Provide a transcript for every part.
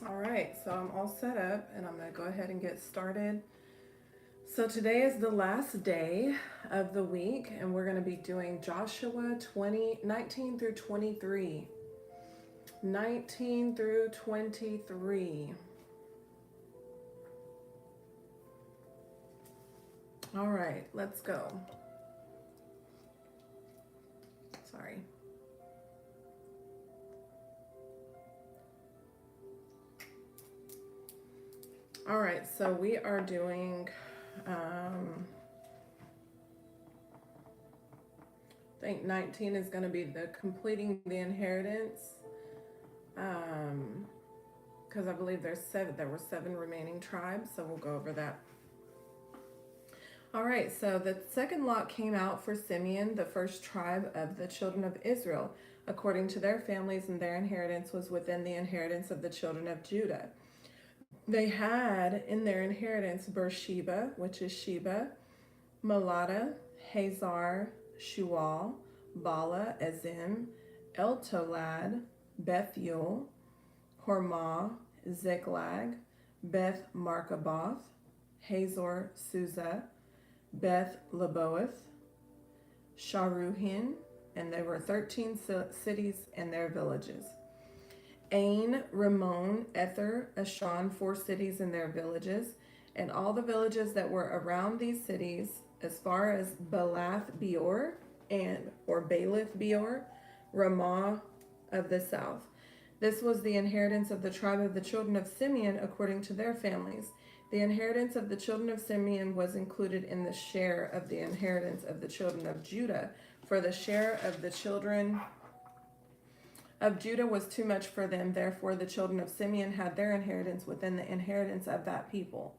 All right, so I'm all set up and I'm going to go ahead and get started. So today is the last day of the week and we're going to be doing Joshua 19 through 23. 19 through 23. All right, let's go. Sorry. All right, so we are doing I think 19 is going to be the completing the inheritance. Because I believe there were seven remaining tribes, so we'll go over that. All right, so the second lot came out for Simeon, the first tribe of the children of Israel, according to their families, and their inheritance was within the inheritance of the children of Judah. They had in their inheritance Beersheba, which is Sheba, Malada, Hazar, Shual, Bala, Ezim, El-Tolad, Bethuel, Hormah, Ziklag, Beth Markaboth, Hazor Susa, Beth Leboeth, Sharuhin, and there were 13 cities and their villages. Ain, Ramon, Ether, Ashan, 4 cities and their villages, and all the villages that were around these cities, as far as Balath Beor or Baalath Beor, Ramah of the south. This was the inheritance of the tribe of the children of Simeon according to their families. The inheritance of the children of Simeon was included in the share of the inheritance of the children of Judah, for the share of the children of Judah was too much for them. Therefore, the children of Simeon had their inheritance within the inheritance of that people.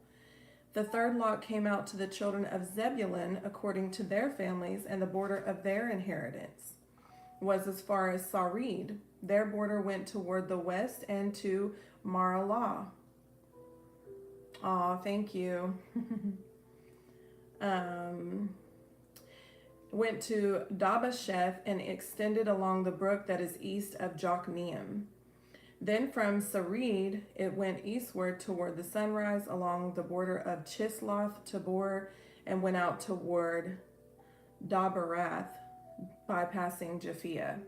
The third lot came out to the children of Zebulun according to their families, and the border of their inheritance was as far as Sarid. Their border went toward the west and to Maralah. Aw, thank you. Went to Dabasheth and extended along the brook that is east of Jokneam. Then from Sarid, it went eastward toward the sunrise along the border of Chisloth Tabor and went out toward Dabarath, bypassing Japhia.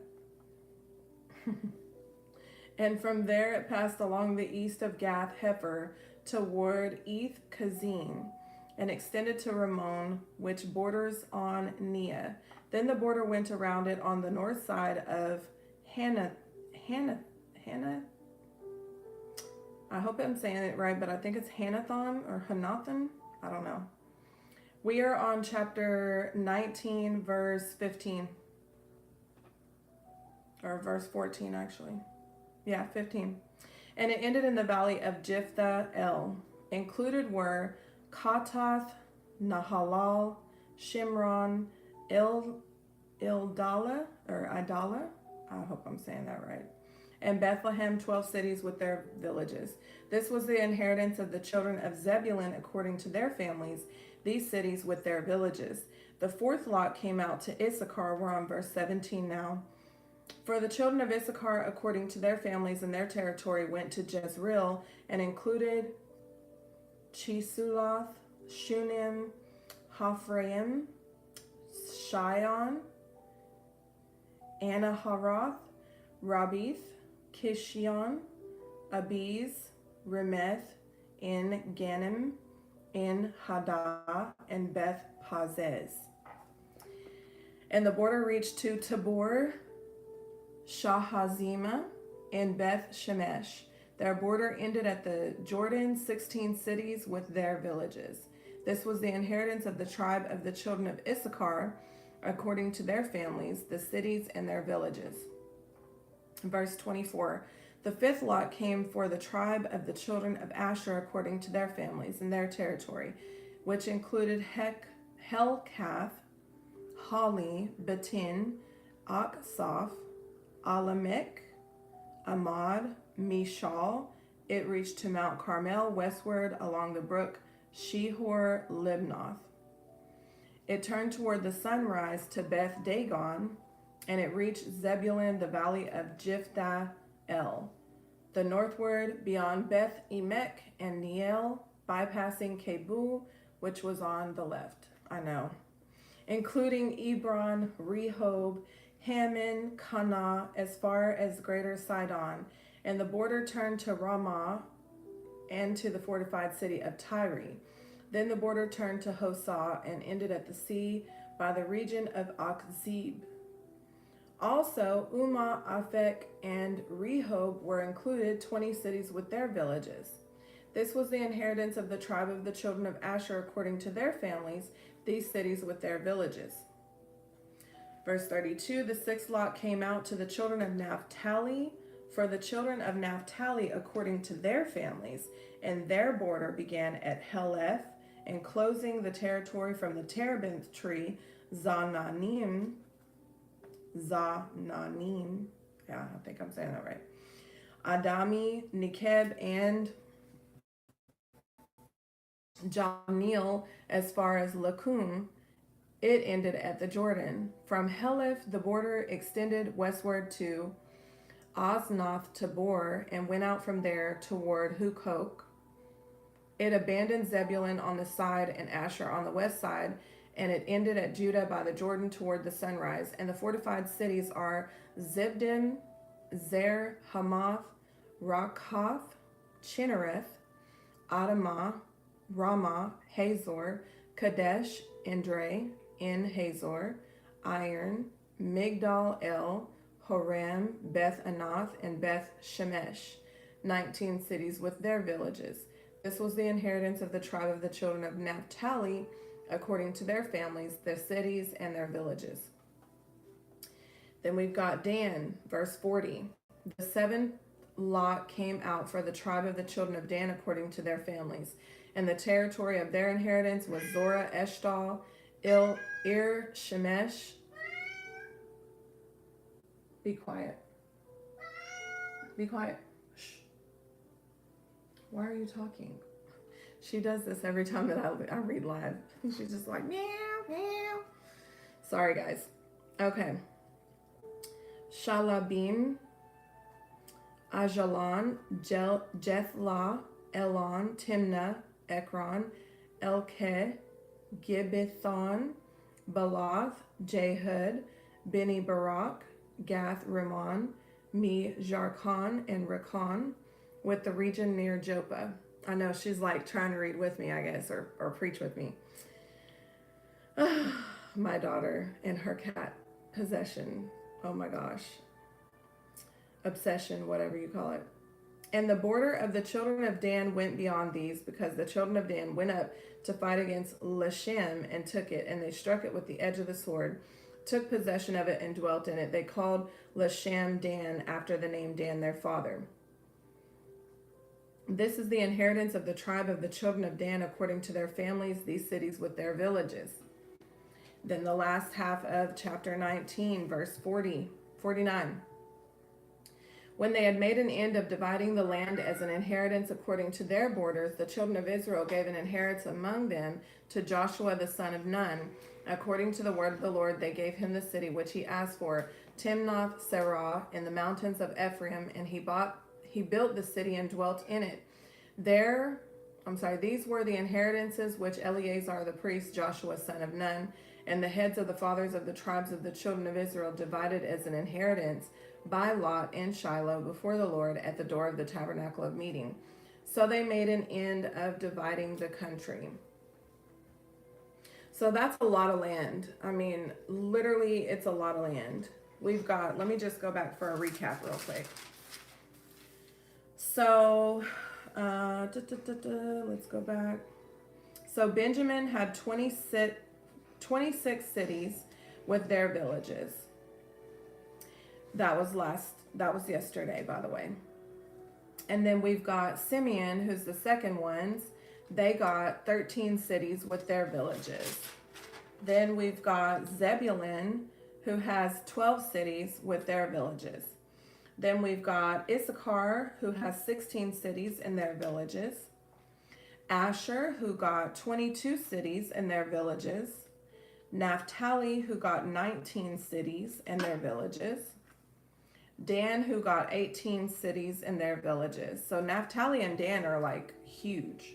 And from there it passed along the east of Gath Hefer toward Eth Kazin and extended to Ramon, which borders on Nia. Then the border went around it on the north side of Hannah. I hope I'm saying it right, but I think it's Hanathon or Hanathan. I don't know. We are on chapter 19, verse 15. Or verse 14, actually. Yeah, 15. And it ended in the valley of Jephthah El. Included were Katath, Nahalal, Shimron, Idala, I hope I'm saying that right, and Bethlehem, 12 cities with their villages. This was the inheritance of the children of Zebulun according to their families, these cities with their villages. The fourth lot came out to Issachar. We're on verse 17 now. For the children of Issachar, according to their families and their territory, went to Jezreel and included Chisuloth, Shunem, Haphraim, Shion, Anaharoth, Rabith, Kishion, Abiz, Remeth, En Ganim, En Hadah, and Beth Pazez. And the border reached to Tabor, Shahazima, and Beth Shemesh. Their border ended at the Jordan, 16 cities with their villages. This was the inheritance of the tribe of the children of Issachar, according to their families, the cities and their villages. Verse 24. The fifth lot came for the tribe of the children of Asher, according to their families and their territory, which included Helkath, Hali, Betin, Aksaph, Alamik, Amad, Mishal. It reached to Mount Carmel westward along the brook Shihor Libnath. It turned toward the sunrise to Beth Dagon, and it reached Zebulun, the valley of Jephthah El, The northward beyond Beth Emek and Neiel, bypassing Kebu, which was on the left. I know. Including Ebron, Rehob, Hammon, Kana, as far as Greater Sidon, and the border turned to Ramah and to the fortified city of Tyre. Then the border turned to Hosah and ended at the sea by the region of Akzib. Also, Umah, Aphek, and Rehob were included, 20 cities with their villages. This was the inheritance of the tribe of the children of Asher according to their families, these cities with their villages. Verse 32, the sixth lot came out to the children of Naphtali, for the children of Naphtali according to their families, and their border began at Heleth, enclosing the territory from the terebinth tree, Zananim, yeah, I think I'm saying that right, Adami, Nekeb, and Jamil, as far as Lakum. It ended at the Jordan. From Heleth, the border extended westward to Osnoth Tabor and went out from there toward Hukok. It abandoned Zebulun on the side and Asher on the west side, and it ended at Judah by the Jordan toward the sunrise. And the fortified cities are Zibdim, Zer, Hamath, Rakhath, Chinnereth, Adamah, Ramah, Hazor, Kadesh, Indre, En Hazor, Iron, Migdal El, Horem, Beth Anath, and Beth Shemesh, 19 cities with their villages. This was the inheritance of the tribe of the children of Naphtali, according to their families, their cities, and their villages. Then we've got Dan, verse 40. The seventh lot came out for the tribe of the children of Dan according to their families. And the territory of their inheritance was Zorah, Eshtal, Ir, Shemesh. Be quiet. Be quiet. Shh. Why are you talking? She does this every time that I read live. She's just like, meow, meow. Sorry, guys. Okay. Shalabim, Ajalon, Jethlah, Elon, Timnah, Ekron, Elkeh, Gibbethon, Balath, Jehud, Beni Barak, Gath Rimmon, Me Jarkon, and Rekon, with the region near Joppa. I know she's like trying to read with me, I guess, or preach with me. My daughter and her cat possession. Oh my gosh. Obsession, whatever you call it. And the border of the children of Dan went beyond these, because the children of Dan went up to fight against Lashem and took it, and they struck it with the edge of the sword, took possession of it, and dwelt in it. They called Lashem Dan after the name Dan their father. This is the inheritance of the tribe of the children of Dan according to their families, these cities with their villages. Then the last half of chapter 19, verse 49. When they had made an end of dividing the land as an inheritance according to their borders, the children of Israel gave an inheritance among them to Joshua the son of Nun. According to the word of the Lord, they gave him the city which he asked for, Timnath Serah, in the mountains of Ephraim, and he built the city and dwelt in it. These were the inheritances which Eleazar the priest, Joshua son of Nun, and the heads of the fathers of the tribes of the children of Israel divided as an inheritance by lot in Shiloh before the Lord at the door of the tabernacle of meeting. So they made an end of dividing the country. So that's a lot of land. I mean, literally, it's a lot of land. We've got, let me just go back for a recap real quick. So, let's go back. So Benjamin had 26 cities with their villages. That was yesterday, by the way. And then we've got Simeon, who's the second ones. They got 13 cities with their villages. Then we've got Zebulun, who has 12 cities with their villages. Then we've got Issachar, who has 16 cities in their villages. Asher, who got 22 cities in their villages. Naphtali, who got 19 cities in their villages. Dan, who got 18 cities and their villages. So Naphtali and Dan are like huge.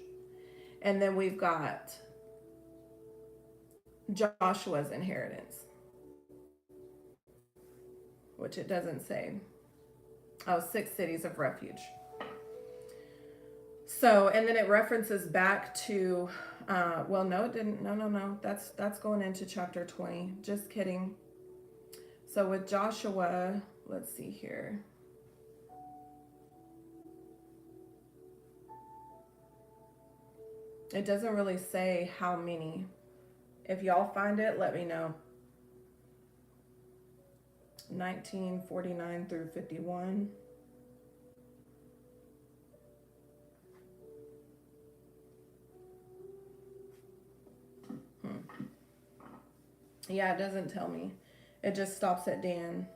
And then we've got Joshua's inheritance, which it doesn't say. Oh, 6 cities of refuge. So, and then it references back to, well, no, it didn't. No. That's going into chapter 20. Just kidding. So with Joshua, let's see here. It doesn't really say how many. If y'all find it, let me know. 1949 through 51. Yeah, it doesn't tell me. It just stops at Dan.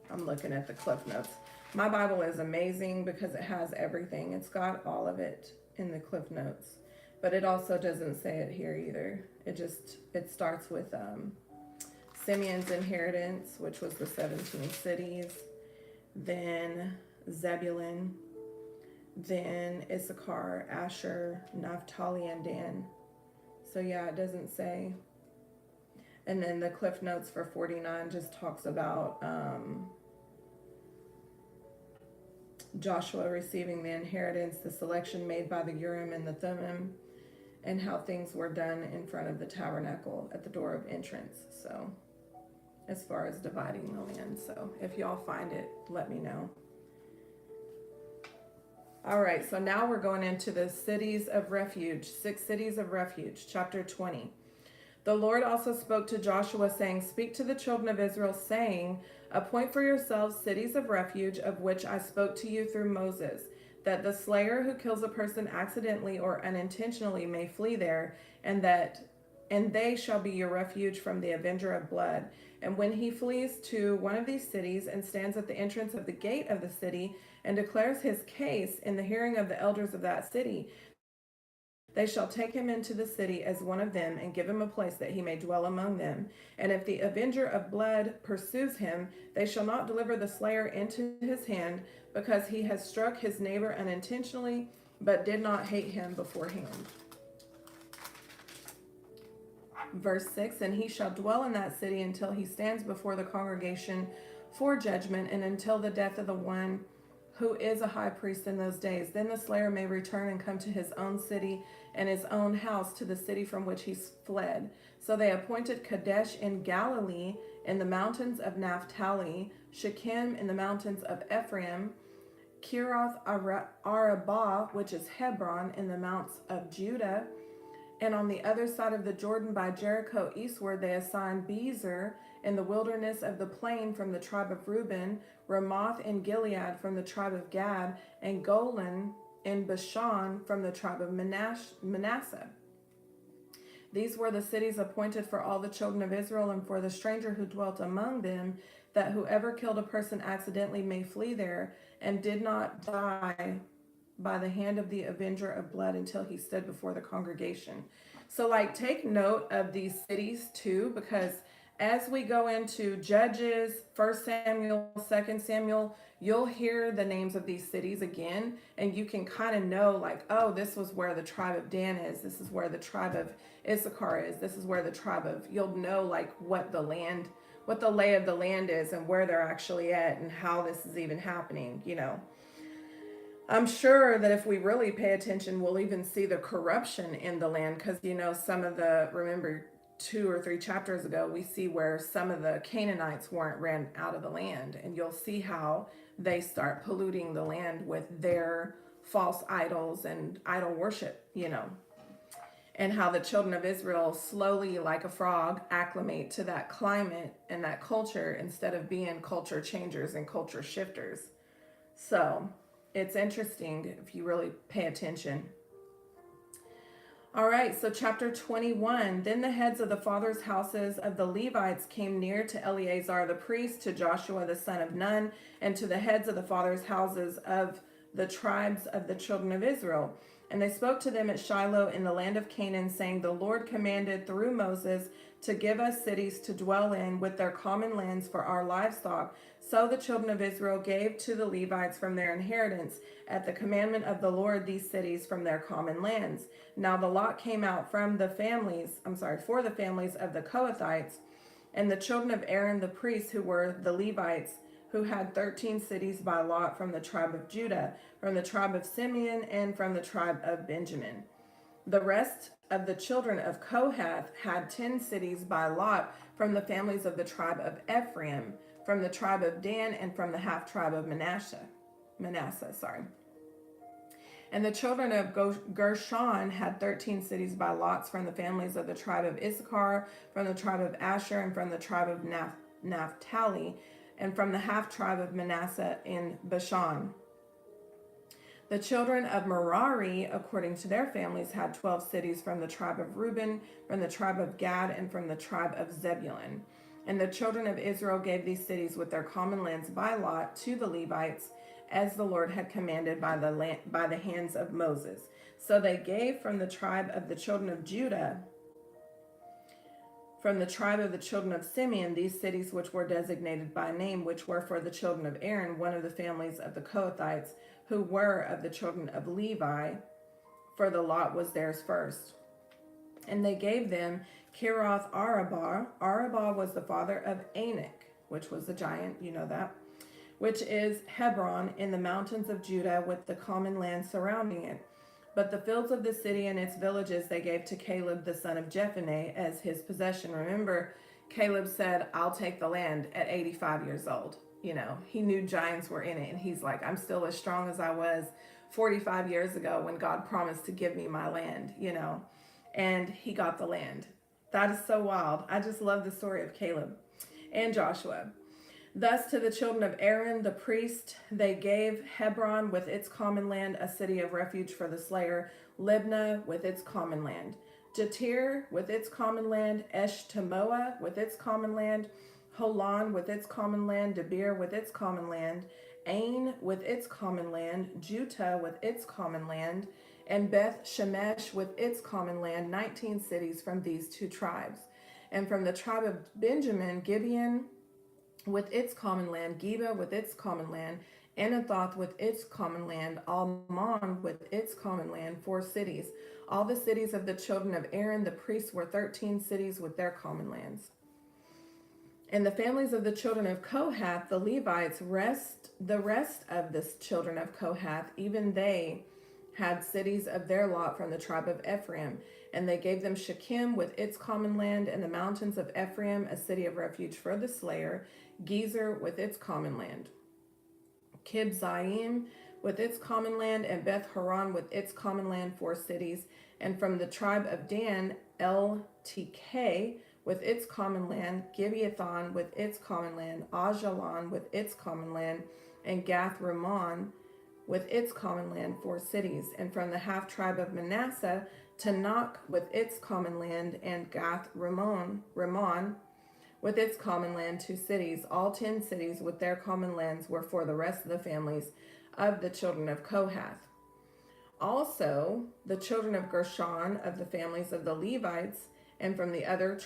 I'm looking at the Cliff Notes. My Bible is amazing because it has everything. It's got all of it in the Cliff Notes. But it also doesn't say it here either. It starts with Simeon's inheritance, which was the 17 cities. Then Zebulun. Then Issachar, Asher, Naphtali, and Dan. So yeah, it doesn't say. And then the Cliff Notes for 49 just talks about Joshua receiving the inheritance, the selection made by the Urim and the Thummim, and how things were done in front of the tabernacle at the door of entrance. So as far as dividing the land. So if y'all find it, let me know. All right, so now we're going into the cities of refuge, 6 cities of refuge, chapter 20. The Lord also spoke to Joshua, saying, Speak to the children of Israel, saying, Appoint for yourselves cities of refuge, of which I spoke to you through Moses, that the slayer who kills a person accidentally or unintentionally may flee there, and they shall be your refuge from the avenger of blood. And when he flees to one of these cities and stands at the entrance of the gate of the city and declares his case in the hearing of the elders of that city, they shall take him into the city as one of them and give him a place that he may dwell among them. And if the avenger of blood pursues him, they shall not deliver the slayer into his hand, because he has struck his neighbor unintentionally, but did not hate him beforehand. Verse 6, And he shall dwell in that city until he stands before the congregation for judgment, and until the death of the one who is a high priest in those days. Then the slayer may return and come to his own city and his own house, to the city from which he fled. So they appointed Kadesh in Galilee, in the mountains of Naphtali, Shechem in the mountains of Ephraim, Kiriath Arabah, which is Hebron, in the mounts of Judah. And on the other side of the Jordan by Jericho eastward, they assigned Bezer in the wilderness of the plain from the tribe of Reuben, Ramoth in Gilead from the tribe of Gad, and Golan in Bashan from the tribe of Manasseh. These were the cities appointed for all the children of Israel and for the stranger who dwelt among them, that whoever killed a person accidentally may flee there, and did not die by the hand of the avenger of blood until he stood before the congregation. So like, take note of these cities too, because as we go into Judges, 1 Samuel, 2 Samuel, you'll hear the names of these cities again, and you can kind of know like, oh, this was where the tribe of Dan is, this is where the tribe of Issachar is, this is where the tribe of, you'll know like what the lay of the land is and where they're actually at and how this is even happening, you know. I'm sure that if we really pay attention, we'll even see the corruption in the land, because, you know, remember 2 or 3 chapters ago, we see where some of the Canaanites weren't ran out of the land, and you'll see how they start polluting the land with their false idols and idol worship, you know, and how the children of Israel slowly, like a frog, acclimate to that climate and that culture instead of being culture changers and culture shifters. So it's interesting if you really pay attention. All right, so chapter 21. Then the heads of the fathers' houses of the Levites came near to Eleazar the priest, to Joshua the son of Nun, and to the heads of the fathers' houses of the tribes of the children of Israel. And they spoke to them at Shiloh in the land of Canaan, saying, The Lord commanded through Moses to give us cities to dwell in with their common lands for our livestock. So the children of Israel gave to the Levites from their inheritance at the commandment of the Lord these cities from their common lands. Now the lot came out from the families, for the families of the Kohathites and the children of Aaron the priests, who were the Levites, who had 13 cities by lot from the tribe of Judah, from the tribe of Simeon, and from the tribe of Benjamin. The rest of the children of Kohath had 10 cities by lot from the families of the tribe of Ephraim, from the tribe of Dan, and from the half tribe of Manasseh. And the children of Gershon had 13 cities by lots from the families of the tribe of Issachar, from the tribe of Asher, and from the tribe of Naphtali, and from the half tribe of Manasseh in Bashan. The children of Merari, according to their families, had 12 cities from the tribe of Reuben, from the tribe of Gad, and from the tribe of Zebulun. And the children of Israel gave these cities with their common lands by lot to the Levites, as the Lord had commanded by the hands of Moses. So they gave from the tribe of the children of Judah, from the tribe of the children of Simeon, these cities which were designated by name, which were for the children of Aaron, one of the families of the Kohathites, who were of the children of Levi, for the lot was theirs first. And they gave them Kirath Arabah. Arabah was the father of Anak, which was the giant, you know that, which is Hebron in the mountains of Judah, with the common land surrounding it. But the fields of the city and its villages they gave to Caleb the son of Jephunneh as his possession. Remember, Caleb said, I'll take the land at 85 years old. You know, he knew giants were in it, and he's like, I'm still as strong as I was 45 years ago when God promised to give me my land, you know, and he got the land. That is so wild. I just love the story of Caleb and Joshua. Thus to the children of Aaron the priest they gave Hebron with its common land, a city of refuge for the slayer, Libnah with its common land, Jatir with its common land, Eshtemoa with its common land, Holon with its common land, Debir with its common land, Ain with its common land, Juttah with its common land, and Beth Shemesh with its common land, 19 cities from these two tribes. And from the tribe of Benjamin, Gibeon with its common land, Geba with its common land, Anathoth with its common land, Almon with its common land, 4 cities. All the cities of the children of Aaron the priests were 13 cities with their common lands. And the families of the children of Kohath, the Levites, the rest of the children of Kohath, even they had cities of their lot from the tribe of Ephraim. And they gave them Shechem with its common land, and the mountains of Ephraim, a city of refuge for the slayer, Gezer with its common land, Kibzaim with its common land, and Beth Horon with its common land, 4 cities. And from the tribe of Dan, El-TK with its common land, Gibeathon with its common land, Ajalon with its common land, and Gath-Rimmon with its common land, 4 cities. And from the half tribe of Manasseh, Tanakh with its common land, and Gath-Rimmon with its common land, 2 cities. All 10 cities with their common lands were for the rest of the families of the children of Kohath. Also, the children of Gershon of the families of the Levites, and from the other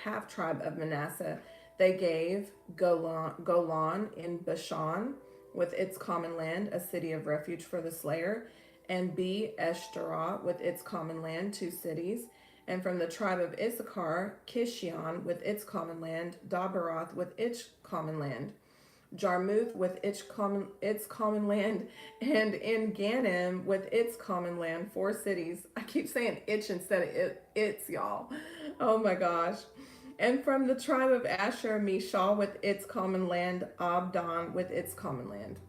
half tribe of Manasseh, they gave Golan in Bashan with its common land, a city of refuge for the slayer, and Eshterah with its common land, 2 cities. And from the tribe of Issachar, Kishion with its common land, Daberoth with its common land, Jarmuth with its common land, and En-Ganim with its common land, 4 cities. I keep saying itch instead of it's, y'all. Oh my gosh. And from the tribe of Asher, Mishal with its common land, Abdon with its common land,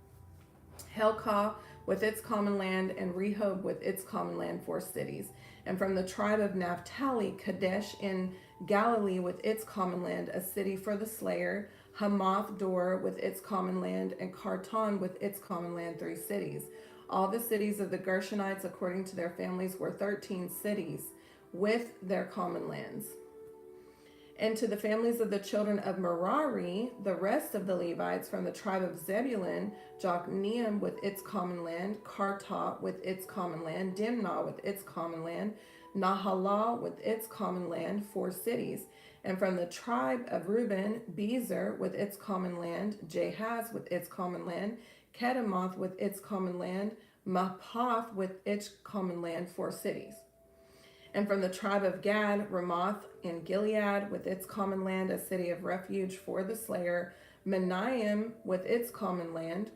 Helkah with its common land, and Rehob with its common land, 4 cities. And from the tribe of Naphtali, Kadesh in Galilee with its common land, a city for the slayer, Hamath Dor with its common land, and Kartan with its common land, 3 cities. All the cities of the Gershonites according to their families were 13 cities with their common lands. And to the families of the children of Merari, the rest of the Levites from the tribe of Zebulun, Jokneam with its common land, Karta with its common land, Dimnah with its common land, Nahalah with its common land, 4 cities. And from the tribe of Reuben, Bezer with its common land, Jahaz with its common land, Kedemoth with its common land, Mappath with its common land, 4 cities. And from the tribe of Gad, Ramoth in Gilead with its common land, a city of refuge for the slayer, Menaim with its common land,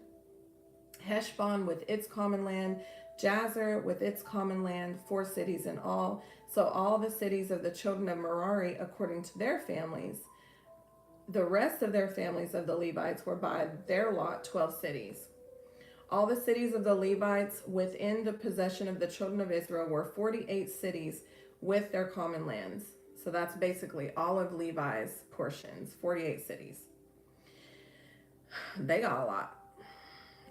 Heshbon with its common land, Jazer with its common land, 4 cities in all. So all the cities of the children of Merari according to their families. The rest of their families of the Levites were by their lot 12 cities. All the cities of the Levites within the possession of the children of Israel were 48 cities with their common lands. So that's basically all of Levi's portions, 48 cities. They got a lot.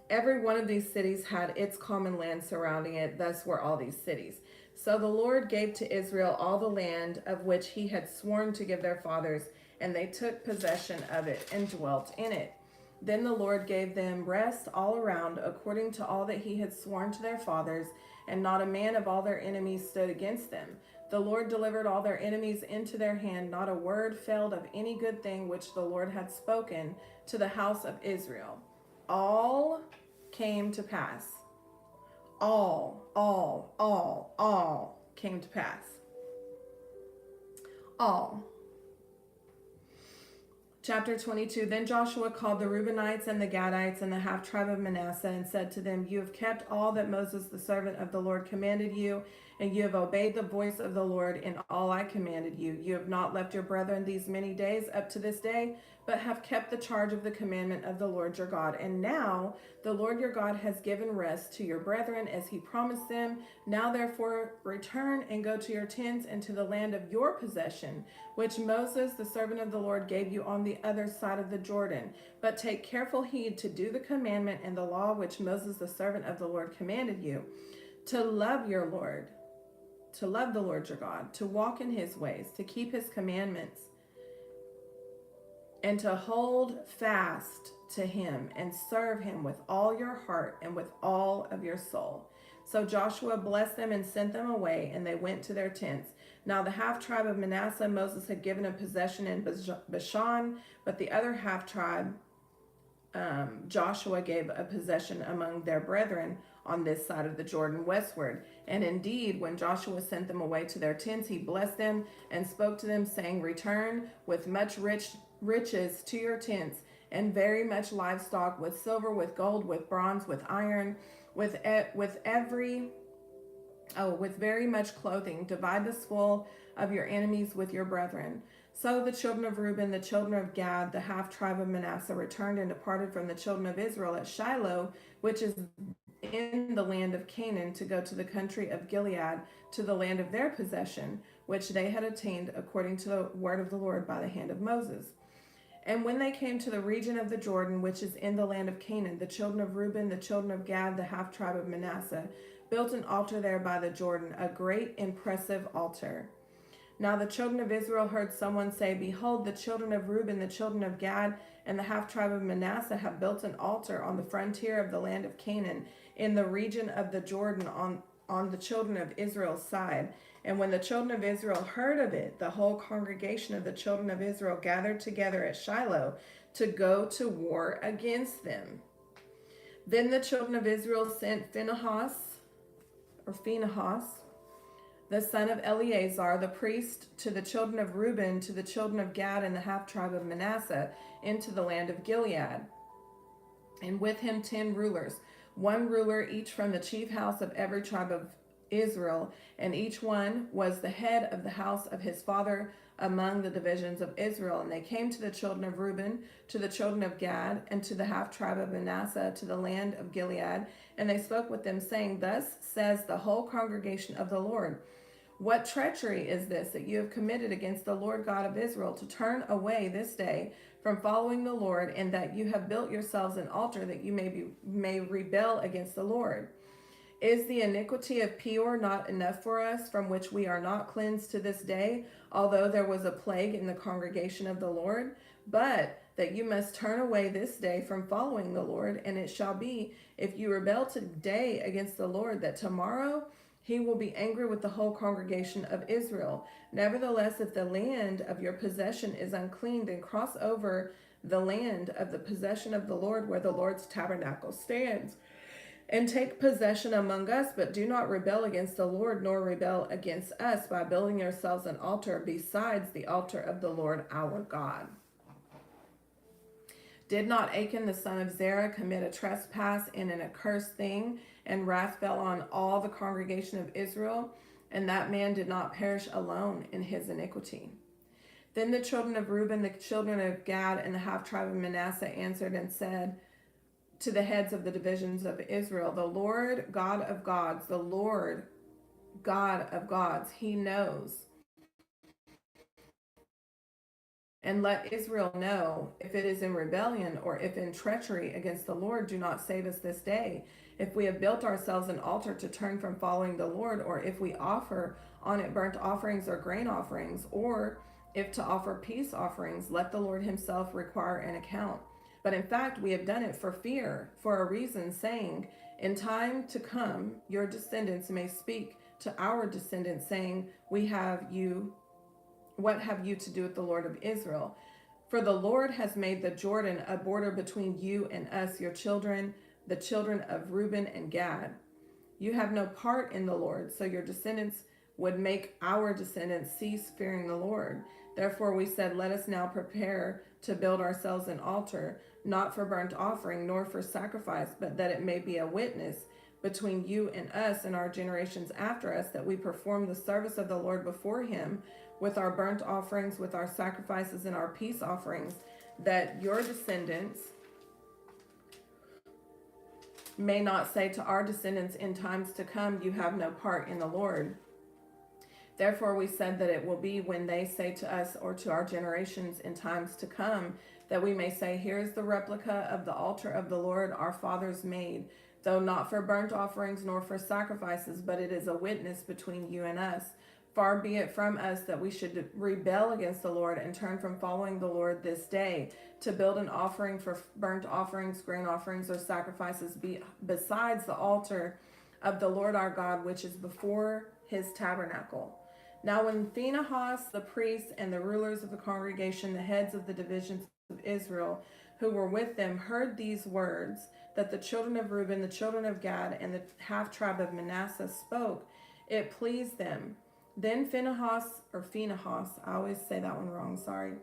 Every one of these cities had its common land surrounding it, thus were all these cities. So the Lord gave to Israel all the land of which he had sworn to give their fathers, and they took possession of it and dwelt in it. Then the Lord gave them rest all around, according to all that he had sworn to their fathers, and not a man of all their enemies stood against them. The Lord delivered all their enemies into their hand. Not a word failed of any good thing which the Lord had spoken to the house of Israel. All came to pass. All came to pass. All. Chapter 22. Then Joshua called the Reubenites and the Gadites and the half-tribe of Manasseh and said to them, you have kept all that Moses the servant of the Lord commanded you, and you have obeyed the voice of the Lord in all I commanded you. You have not left your brethren these many days up to this day, but have kept the charge of the commandment of the Lord your God. And now the Lord your God has given rest to your brethren as he promised them. Now therefore return and go to your tents and to the land of your possession, which Moses the servant of the Lord gave you on the other side of the Jordan. But take careful heed to do the commandment and the law which Moses the servant of the Lord commanded you, to love your Lord, to love the Lord your God, to walk in his ways, to keep his commandments, and to hold fast to him and serve him with all your heart and with all of your soul. So Joshua blessed them and sent them away, and they went to their tents. Now the half-tribe of Manasseh Moses had given a possession in Bashan, but the other half-tribe Joshua gave a possession among their brethren on this side of the Jordan westward. And indeed, when Joshua sent them away to their tents, he blessed them and spoke to them, saying, return with much riches to your tents, and very much livestock, with silver, with gold, with bronze, with iron, with very much clothing. Divide the spoil of your enemies with your brethren. So the children of Reuben, the children of Gad, the half-tribe of Manasseh, returned and departed from the children of Israel at Shiloh, which is in the land of Canaan, to go to the country of Gilead, to the land of their possession, which they had attained according to the word of the Lord by the hand of Moses. And when they came to the region of the Jordan, which is in the land of Canaan, the children of Reuben, the children of Gad, the half-tribe of Manasseh, built an altar there by the Jordan, a great impressive altar. Now the children of Israel heard someone say, behold, the children of Reuben, the children of Gad, and the half-tribe of Manasseh have built an altar on the frontier of the land of Canaan, in the region of the Jordan, on the children of Israel's side. And when the children of Israel heard of it, the whole congregation of the children of Israel gathered together at Shiloh to go to war against them. Then the children of Israel sent Phinehas, the son of Eleazar, the priest, to the children of Reuben, to the children of Gad, and the half-tribe of Manasseh, into the land of Gilead. And with him 10 rulers, 1 ruler each from the chief house of every tribe of Israel, and each one was the head of the house of his father among the divisions of Israel. And they came to the children of Reuben, to the children of Gad, and to the half-tribe of Manasseh, to the land of Gilead. And they spoke with them, saying, thus says the whole congregation of the Lord, what treachery is this that you have committed against the Lord God of Israel, to turn away this day from following the Lord, and that you have built yourselves an altar that you may rebel against the Lord? Is the iniquity of Peor not enough for us, from which we are not cleansed to this day, although there was a plague in the congregation of the Lord? But that you must turn away this day from following the Lord, and it shall be, if you rebel today against the Lord, that tomorrow he will be angry with the whole congregation of Israel. Nevertheless, if the land of your possession is unclean, then cross over the land of the possession of the Lord where the Lord's tabernacle stands, and take possession among us, but do not rebel against the Lord, nor rebel against us by building yourselves an altar besides the altar of the Lord our God. Did not Achan the son of Zerah commit a trespass in an accursed thing, and wrath fell on all the congregation of Israel? And that man did not perish alone in his iniquity. Then the children of Reuben, the children of Gad, and the half tribe of Manasseh answered and said to the heads of the divisions of Israel, the Lord God of gods, the Lord God of gods, he knows. And let Israel know, if it is in rebellion or if in treachery against the Lord, do not save us this day. If we have built ourselves an altar to turn from following the Lord, or if we offer on it burnt offerings or grain offerings, or if to offer peace offerings, let the Lord himself require an account. But in fact, we have done it for fear, for a reason, saying, in time to come, your descendants may speak to our descendants, saying, what have you to do with the Lord of Israel? For the Lord has made the Jordan a border between you and us, your children, the children of Reuben and Gad. You have no part in the Lord, so your descendants would make our descendants cease fearing the Lord. Therefore we said, let us now prepare to build ourselves an altar, not for burnt offering, nor for sacrifice, but that it may be a witness between you and us and our generations after us, that we perform the service of the Lord before him with our burnt offerings, with our sacrifices and our peace offerings, that your descendants may not say to our descendants in times to come, you have no part in the Lord. Therefore we said that it will be when they say to us or to our generations in times to come, that we may say, here is the replica of the altar of the Lord our fathers made, though not for burnt offerings nor for sacrifices, but it is a witness between you and us. Far be it from us that we should rebel against the Lord and turn from following the Lord this day, to build an offering for burnt offerings, grain offerings, or sacrifices besides the altar of the Lord our God, which is before his tabernacle. Now when Phinehas the priest and the rulers of the congregation, the heads of the divisions of Israel, who were with them, heard these words that the children of Reuben, the children of Gad, and the half tribe of Manasseh spoke, it pleased them. Then Phinehas, I always say that one wrong, sorry.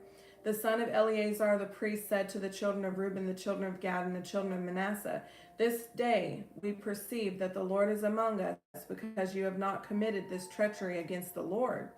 The son of Eleazar the priest said to the children of Reuben, the children of Gad, and the children of Manasseh, this day we perceive that the Lord is among us, because you have not committed this treachery against the Lord.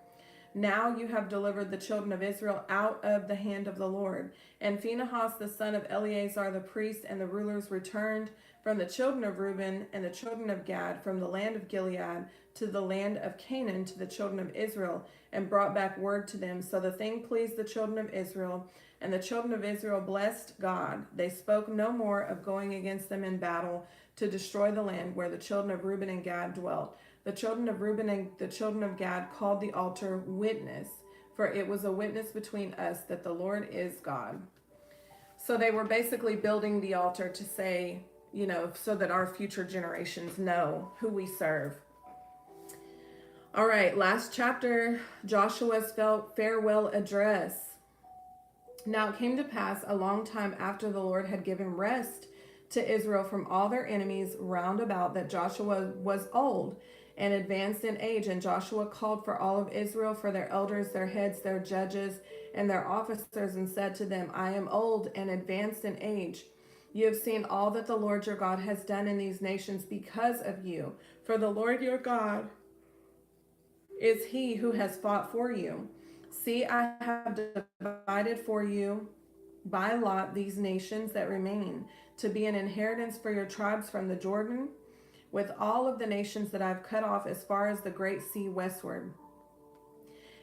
Now you have delivered the children of Israel out of the hand of the Lord. And Phinehas the son of Eleazar the priest and the rulers returned from the children of Reuben and the children of Gad from the land of Gilead to the land of Canaan to the children of Israel, and brought back word to them. So the thing pleased the children of Israel, and the children of Israel blessed God. They spoke no more of going against them in battle to destroy the land where the children of Reuben and Gad dwelt. The children of Reuben and the children of Gad called the altar witness, for it was a witness between us that the Lord is God. So they were basically building the altar to say, so that our future generations know who we serve. All right, last chapter, Joshua's farewell address. Now it came to pass a long time after the Lord had given rest to Israel from all their enemies round about, that Joshua was old and advanced in age. And Joshua called for all of Israel, for their elders, their heads, their judges, and their officers, and said to them, I am old and advanced in age. You have seen all that the Lord your God has done in these nations because of you. For the Lord your God is he who has fought for you. See, I have divided for you by lot these nations that remain, to be an inheritance for your tribes from the Jordan, with all of the nations that I have cut off as far as the great sea westward.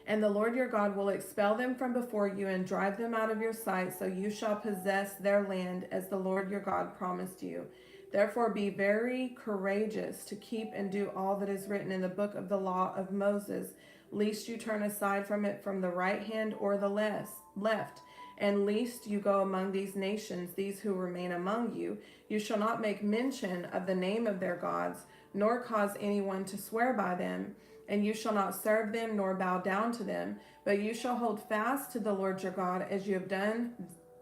And the Lord your God will expel them from before you and drive them out of your sight, so you shall possess their land as the Lord your God promised you. Therefore be very courageous to keep and do all that is written in the book of the law of Moses, lest you turn aside from it from the right hand or the left, and lest you go among these nations, these who remain among you. You shall not make mention of the name of their gods, nor cause anyone to swear by them, and you shall not serve them nor bow down to them, but you shall hold fast to the Lord your God as you have done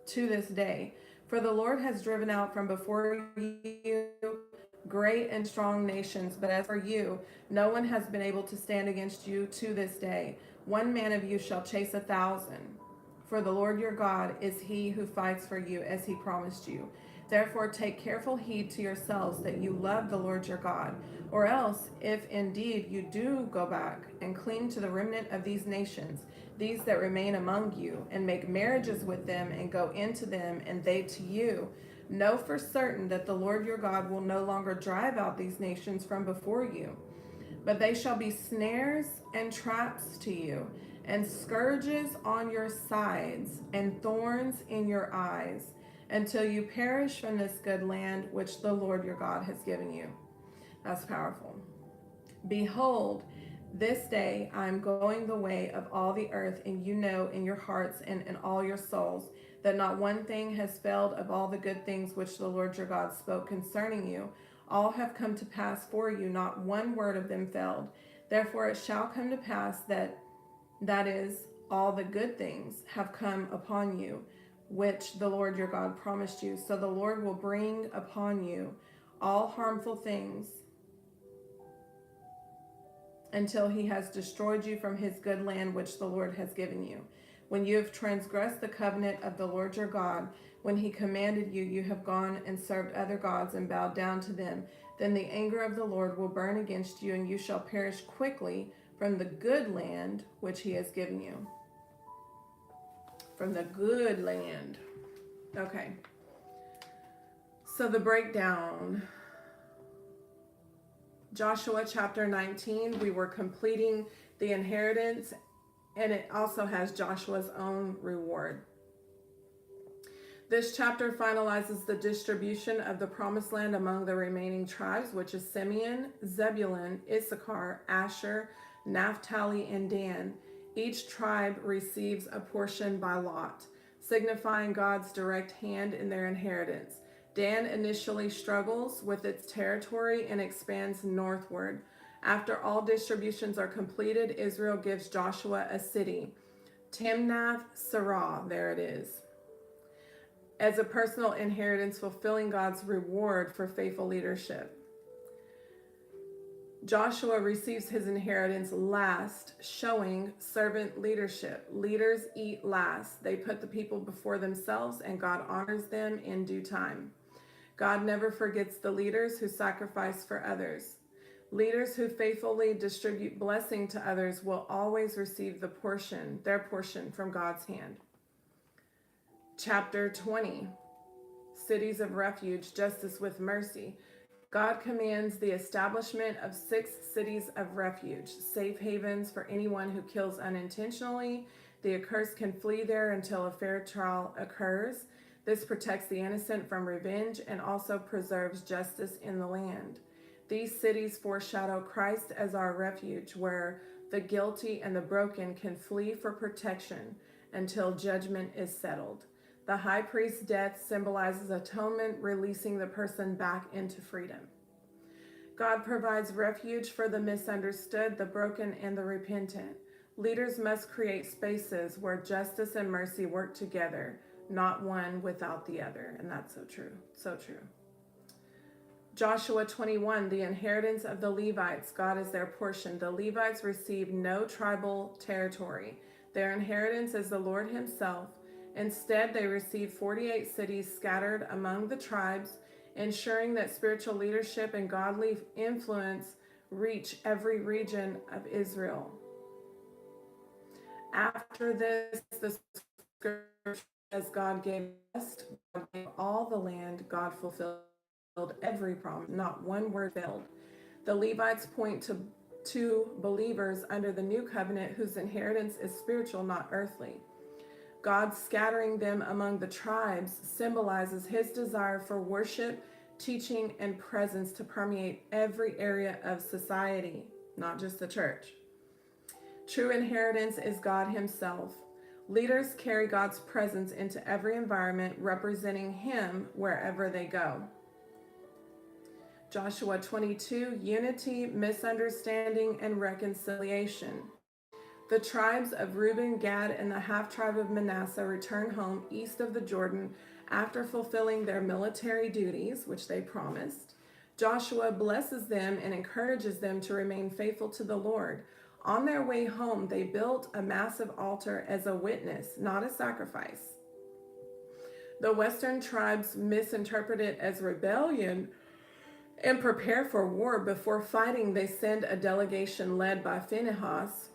to this day. For the Lord has driven out from before you great and strong nations, but as for you, no one has been able to stand against you to this day. One man of you shall chase 1,000. For the Lord your God is he who fights for you, as he promised you. Therefore take careful heed to yourselves that you love the Lord your God, or else, if indeed you do go back and cling to the remnant of these nations, these that remain among you, and make marriages with them and go into them, and they to you, know for certain that the Lord your God will no longer drive out these nations from before you, but they shall be snares and traps to you, and scourges on your sides, and thorns in your eyes, until you perish from this good land which the Lord your God has given you. That's powerful. Behold, this day I am going the way of all the earth, and you know in your hearts and in all your souls that not one thing has failed of all the good things which the Lord your God spoke concerning you. All have come to pass for you, not one word of them failed. Therefore it shall come to pass that is, all the good things have come upon you, which the Lord your God promised you. So the Lord will bring upon you all harmful things until he has destroyed you from his good land which the Lord has given you. When you have transgressed the covenant of the Lord your God, when he commanded you, you have gone and served other gods and bowed down to them, then the anger of the Lord will burn against you, and you shall perish quickly from the good land which he has given you. From the good land. Okay. So the breakdown. Joshua chapter 19, we were completing the inheritance, and it also has Joshua's own reward. This chapter finalizes the distribution of the promised land among the remaining tribes, which is Simeon, Zebulun, Issachar, Asher, Naphtali, and Dan. Each tribe receives a portion by lot, signifying God's direct hand in their inheritance. Dan initially struggles with its territory and expands northward. After all distributions are completed, Israel gives Joshua a city, Timnath Serah, there it is, as a personal inheritance, fulfilling God's reward for faithful leadership. Joshua receives his inheritance last, showing servant leadership. Leaders eat last. They put the people before themselves, and God honors them in due time. God never forgets the leaders who sacrifice for others. Leaders who faithfully distribute blessing to others will always receive their portion from God's hand. Chapter 20, Cities of Refuge, Justice with Mercy. God commands the establishment of 6 cities of refuge, safe havens for anyone who kills unintentionally. The accursed can flee there until a fair trial occurs. This protects the innocent from revenge and also preserves justice in the land. These cities foreshadow Christ as our refuge, where the guilty and the broken can flee for protection until judgment is settled. The high priest's death symbolizes atonement, releasing the person back into freedom. God provides refuge for the misunderstood, the broken, and the repentant. Leaders must create spaces where justice and mercy work together, not one without the other. And that's so true, so true. Joshua 21, the inheritance of the Levites. God is their portion. The Levites receive no tribal territory. Their inheritance is the Lord himself. Instead, they receive 48 cities scattered among the tribes, ensuring that spiritual leadership and godly influence reach every region of Israel. After this, the scripture says God gave us all the land. God fulfilled every promise, not one word failed. The Levites point to believers under the new covenant whose inheritance is spiritual, not earthly. God scattering them among the tribes symbolizes his desire for worship, teaching, and presence to permeate every area of society, not just the church. True inheritance is God himself. Leaders carry God's presence into every environment, representing him wherever they go. Joshua 22, unity, misunderstanding, and reconciliation. The tribes of Reuben, Gad, and the half-tribe of Manasseh return home east of the Jordan after fulfilling their military duties, which they promised. Joshua blesses them and encourages them to remain faithful to the Lord. On their way home, they built a massive altar as a witness, not a sacrifice. The western tribes misinterpret it as rebellion and prepare for war. Before fighting, they send a delegation led by Phinehas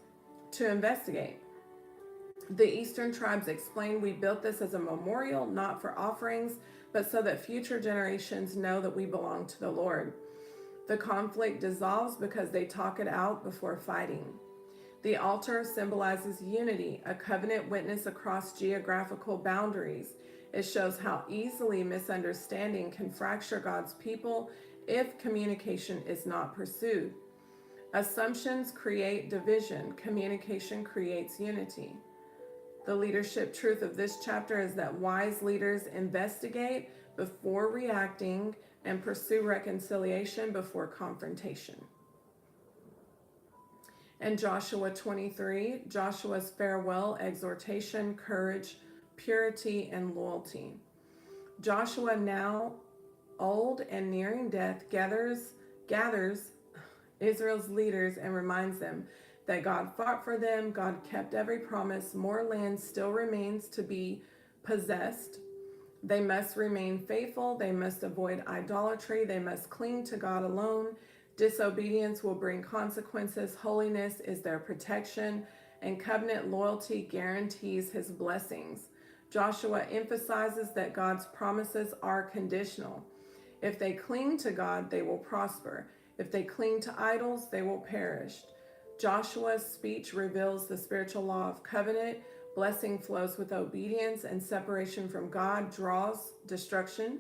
to investigate. The eastern tribes explain, we built this as a memorial, not for offerings, but so that future generations know that we belong to the Lord. The conflict dissolves because they talk it out before fighting. The altar symbolizes unity, a covenant witness across geographical boundaries. It shows how easily misunderstanding can fracture God's people if communication is not pursued. Assumptions create division. Communication creates unity. The leadership truth of this chapter is that wise leaders investigate before reacting and pursue reconciliation before confrontation. And Joshua 23, Joshua's farewell exhortation, courage, purity, and loyalty. Joshua, now old and nearing death, gathers Israel's leaders and reminds them that God fought for them, God kept every promise, more land still remains to be possessed. They must remain faithful, they must avoid idolatry, they must cling to God alone. Disobedience will bring consequences, holiness is their protection, and covenant loyalty guarantees his blessings. Joshua emphasizes that God's promises are conditional. If they cling to God, they will prosper. If they cling to idols, they will perish. Joshua's speech reveals the spiritual law of covenant. Blessing flows with obedience, and separation from God draws destruction.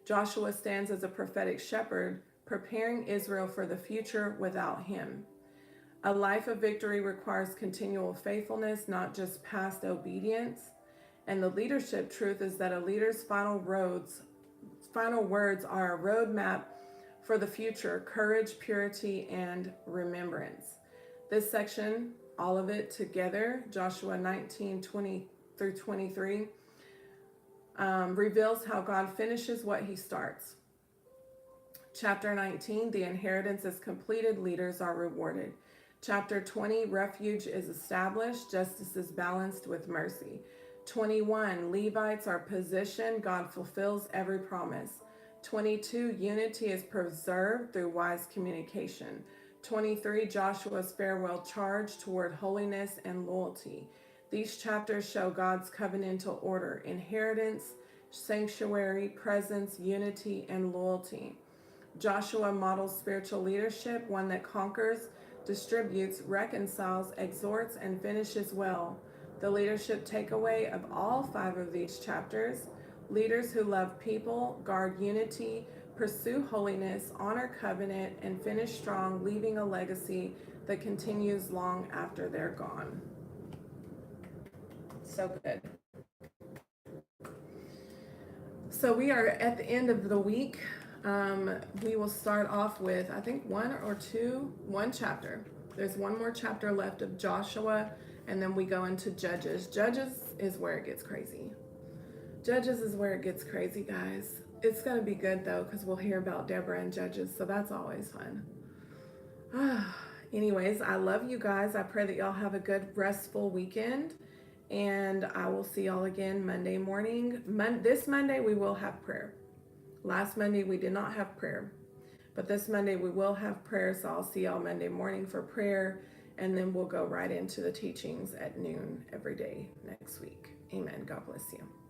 Joshua stands as a prophetic shepherd, preparing Israel for the future without him. A life of victory requires continual faithfulness, not just past obedience. And the leadership truth is that a leader's final words are a roadmap for the future: courage, purity, and remembrance. This section, all of it together, Joshua 19:20 through 23, reveals how God finishes what he starts. Chapter 19, the inheritance is completed, leaders are rewarded. Chapter 20, refuge is established, justice is balanced with mercy. 21, Levites are positioned, God fulfills every promise. 22, unity is preserved through wise communication. 23, Joshua's farewell charge toward holiness and loyalty. These chapters show God's covenantal order: inheritance, sanctuary, presence, unity, and loyalty. Joshua models spiritual leadership, one that conquers, distributes, reconciles, exhorts, and finishes well. The leadership takeaway of all 5 of these chapters: leaders who love people, guard unity, pursue holiness, honor covenant, and finish strong, leaving a legacy that continues long after they're gone. So good. So we are at the end of the week. We will start off with, I think, one chapter. There's one more chapter left of Joshua, and then we go into Judges. Judges is where it gets crazy. Judges is where it gets crazy, guys. It's going to be good, though, because we'll hear about Deborah and Judges, so that's always fun. Anyways, I love you guys. I pray that y'all have a good, restful weekend, and I will see y'all again Monday morning. This Monday, we will have prayer. Last Monday, we did not have prayer, but this Monday, we will have prayer, so I'll see y'all Monday morning for prayer, and then we'll go right into the teachings at noon every day next week. Amen. God bless you.